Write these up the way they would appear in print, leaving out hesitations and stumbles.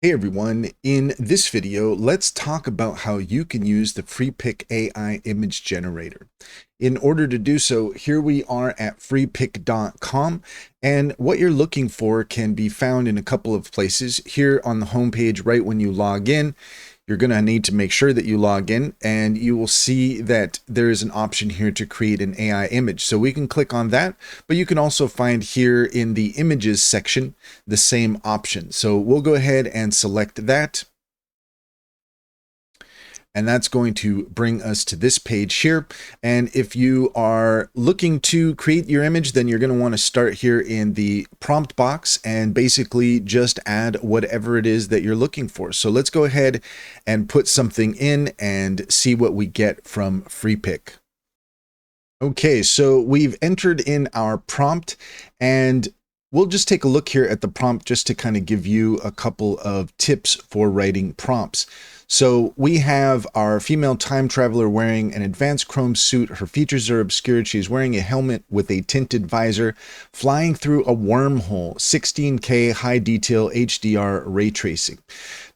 Hey everyone, in this video, let's talk about how you can use the Freepik AI Image Generator. In order to do so, here we are at freepik.com, and what you're looking for can be found in a couple of places. Here on the homepage, right when you log in, you're going to need to make sure that you log in, and you will see that there is an option here to create an AI image. So we can click on that, but you can also find here in the images section the same option. So we'll go ahead and select that. And that's going to bring us to this page here. And if you are looking to create your image, then you're going to want to start here in the prompt box and basically just add whatever it is that you're looking for. So let's go ahead and put something in and see what we get from Freepik. Okay, so we've entered in our prompt, and we'll just take a look here at the prompt just to kind of give you a couple of tips for writing prompts. So we have our female time traveler wearing an advanced chrome suit. Her features are obscured. She's wearing a helmet with a tinted visor, flying through a wormhole, 16K high detail HDR ray tracing.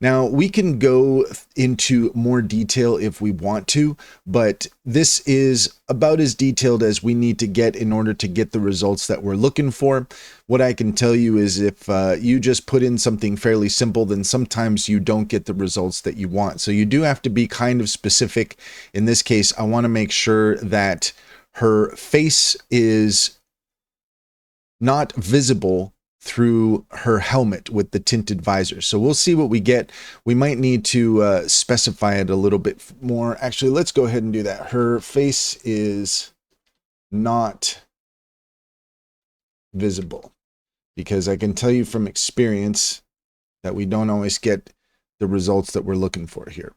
Now we can go into more detail if we want to, but this is about as detailed as we need to get in order to get the results that we're looking for. What I can tell you is if you just put in something fairly simple, then sometimes you don't get the results that you want. So you do have to be kind of specific. In this case, I want to make sure that her face is not visible through her helmet with the tinted visor. So we'll see what we get. We might need to specify it a little bit more. Actually, let's go ahead and do that. Her face is not visible, because I can tell you from experience that we don't always get the results that we're looking for here.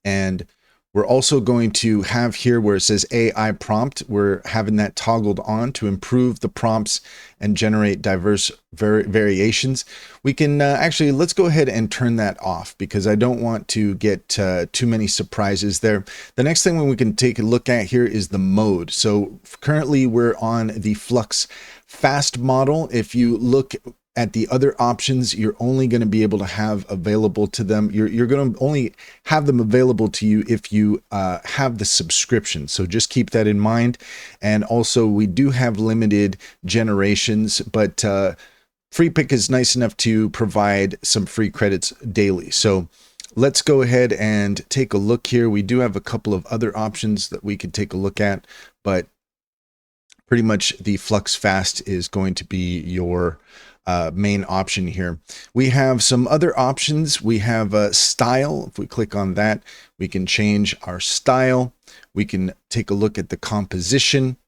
And we're also going to have here where it says AI prompt, we're having that toggled on to improve the prompts and generate diverse variations. We can actually, let's go ahead and turn that off because I don't want to get too many surprises there. The next thing we can take a look at here is the mode. So currently we're on the Flux Fast model. If you look at the other options, you're only going to be able to have available to them. You're going to only have them available to you if you have the subscription. So just keep that in mind. And also we do have limited generations, but Freepik is nice enough to provide some free credits daily. So let's go ahead and take a look here. We do have a couple of other options that we could take a look at, but pretty much the Flux Fast is going to be your main option here. We have some other options. We have style. If we click on that, we can change our style. We can take a look at the composition.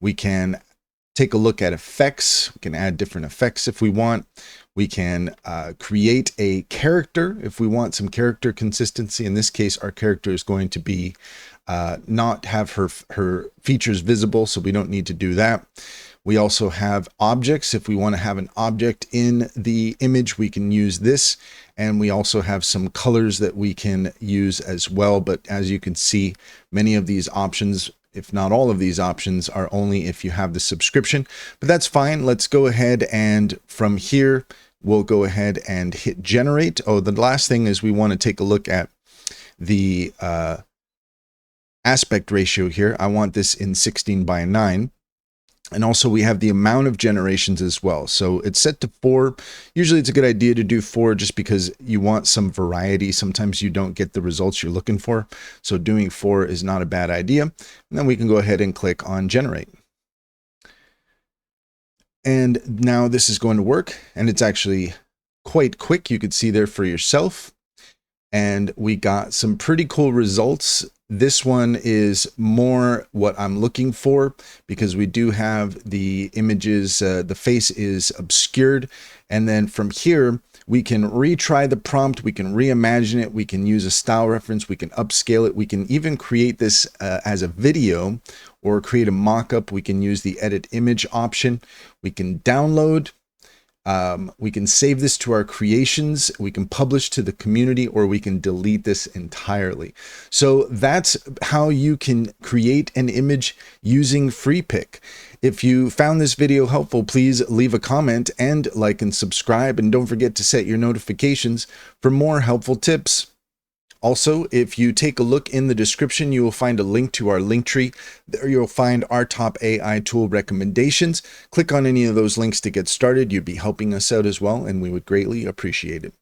We can take a look at effects. We can add different effects if we want. We can create a character if we want some character consistency. In this case, our character is going to be not have her features visible, so we don't need to do that. We also have objects. If we want to have an object in the image, we can use this. And we also have some colors that we can use as well. But as you can see, many of these options, if not all of these options, are only if you have the subscription. But that's fine. Let's go ahead, and from here, we'll go ahead and hit generate. Oh, the last thing is we want to take a look at the aspect ratio here. I want this in 16:9. And also we have the amount of generations as well. So it's set to 4. Usually it's a good idea to do 4 just because you want some variety. Sometimes you don't get the results you're looking for. So doing 4 is not a bad idea. And then we can go ahead and click on generate. And now this is going to work, and it's actually quite quick. You could see there for yourself. And we got some pretty cool results. This one is more what I'm looking for because we do have the images, the face is obscured. And then from here, we can retry the prompt, we can reimagine it, we can use a style reference, we can upscale it, we can even create this as a video or create a mock-up. We can use the edit image option, we can download, We can save this to our creations, we can publish to the community, or we can delete this entirely. So that's how you can create an image using Freepik. If you found this video helpful, please leave a comment and like and subscribe, and don't forget to set your notifications for more helpful tips. Also, if you take a look in the description, you will find a link to our link tree. There you'll find our top AI tool recommendations. Click on any of those links to get started. You'd be helping us out as well, and we would greatly appreciate it.